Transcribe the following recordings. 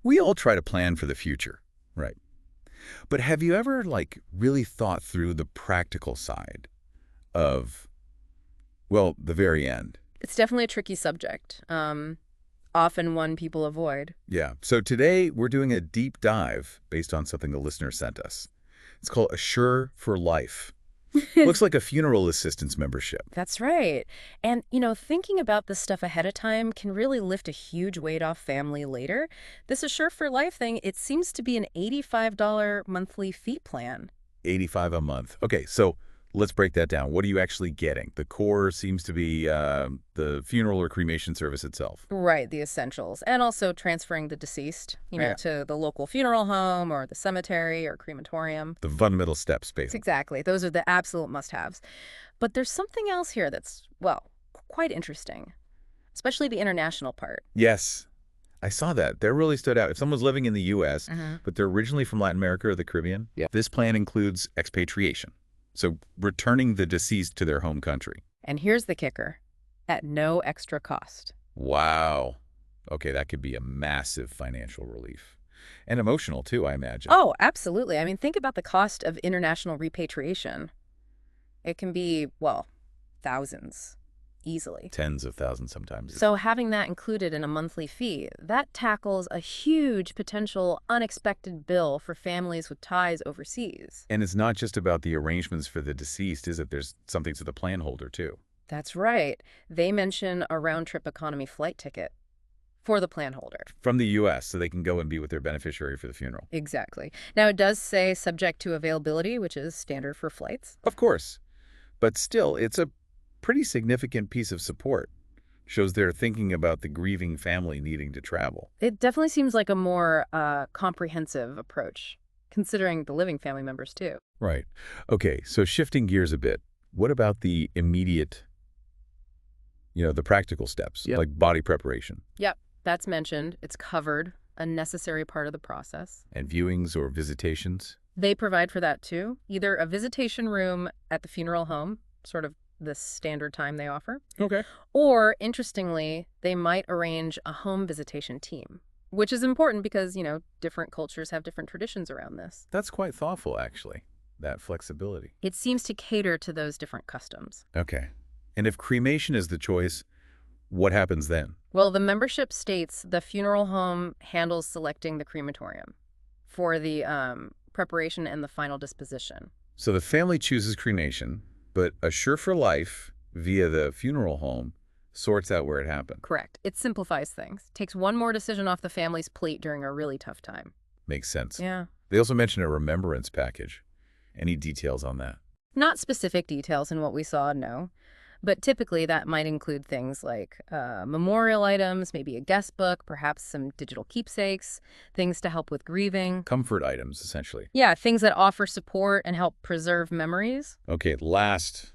We all try to plan for the future, right? But have you ever, really thought through the practical side of, well, the very end? It's definitely a tricky subject, often one people avoid. Yeah. So today we're doing a deep dive based on something the listener sent us. It's called Assure for Life. Looks like a funeral assistance membership. That's right. And, thinking about this stuff ahead of time can really lift a huge weight off family later. This Assure for Life thing, it seems to be an $85 monthly fee plan. 85 a month. Okay, so let's break that down. What are you actually getting? The core seems to be the funeral or cremation service itself. Right, the essentials. And also transferring the deceased, Yeah. to the local funeral home or the cemetery or crematorium. The fundamental steps, basically. Exactly. Those are the absolute must-haves. But there's something else here that's, well, quite interesting, especially the international part. Yes, I saw that. That really stood out. If someone's living in the U.S., Mhm. but they're originally from Latin America or the Caribbean, Yeah. this plan includes expatriation. So returning the deceased to their home country. And here's the kicker, at no extra cost. Wow. Okay, that could be a massive financial relief. And emotional, too, I imagine. Oh, absolutely. I mean, think about the cost of international repatriation. It can be, well, thousands, easily. Tens of thousands sometimes. So having that included in a monthly fee, that tackles a huge potential unexpected bill for families with ties overseas. And it's not just about the arrangements for the deceased, is it? There's something to the plan holder, too. That's right. They mention a round-trip economy flight ticket for the plan holder. From the U.S., so they can go and be with their beneficiary for the funeral. Exactly. Now, it does say subject to availability, which is standard for flights. Of course. But still, it's a pretty significant piece of support. Shows they're thinking about the grieving family needing to travel. It definitely seems like a more comprehensive approach, considering the living family members, too. Right. Okay, so shifting gears a bit, what about the immediate, the practical steps, Yep. like body preparation Yep, that's mentioned. It's covered, a necessary part of the process. and viewings or visitations? They provide for that, too. Either a visitation room at the funeral home, sort of the standard time they offer, Okay. or, interestingly, they might arrange a home visitation team, which is important because, different cultures have different traditions around this. That's quite thoughtful, actually, that flexibility. It seems to cater to those different customs. Okay. And if cremation is the choice, what happens then? Well, the membership states the funeral home handles selecting the crematorium for the preparation and the final disposition. So the family chooses cremation, but Assure for Life, via the funeral home, sorts out where it happened. Correct. It simplifies things. Takes one more decision off the family's plate during a really tough time. Makes sense. Yeah. They also mention a remembrance package. Any details on that? Not specific details in what we saw, no. But typically that might include things like memorial items, maybe a guest book, perhaps some digital keepsakes, things to help with grieving. Comfort items, essentially. Yeah, things that offer support and help preserve memories. Okay, last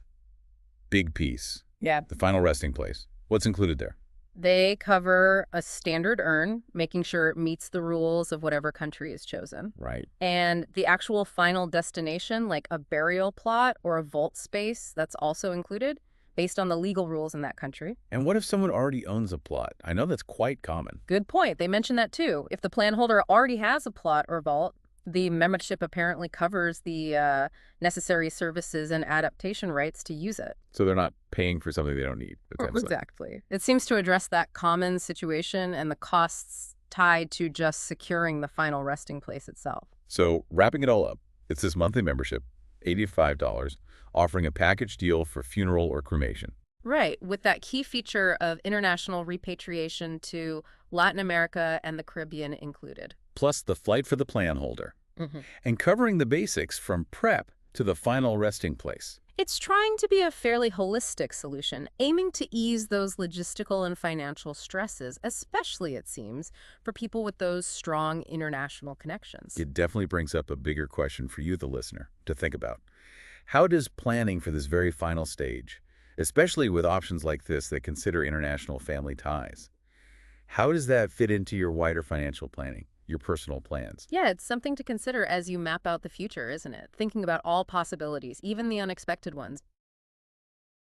big piece, Yeah. the final resting place. What's included there? They cover a standard urn, making sure it meets the rules of whatever country is chosen. Right. And the actual final destination, like a burial plot or a vault space, that's also included, based on the legal rules in that country. And what if someone already owns a plot? I know that's quite common. Good point. They mentioned that too. If the plan holder already has a plot or vault, the membership apparently covers the necessary services and adaptation rights to use it. So they're not paying for something they don't need, potentially. Exactly. It seems to address that common situation and the costs tied to just securing the final resting place itself. So wrapping it all up, it's this monthly membership, $85, offering a package deal for funeral or cremation. Right, with that key feature of international repatriation to Latin America and the Caribbean included. Plus the flight for the plan holder. Mm-hmm. And covering the basics from prep to the final resting place. It's trying to be a fairly holistic solution, aiming to ease those logistical and financial stresses, especially, it seems, for people with those strong international connections. It definitely brings up a bigger question for you, the listener, to think about. How does planning for this very final stage, especially with options like this that consider international family ties, how does that fit into your wider financial planning, your personal plans? Yeah, it's something to consider as you map out the future, isn't it? Thinking about all possibilities, even the unexpected ones.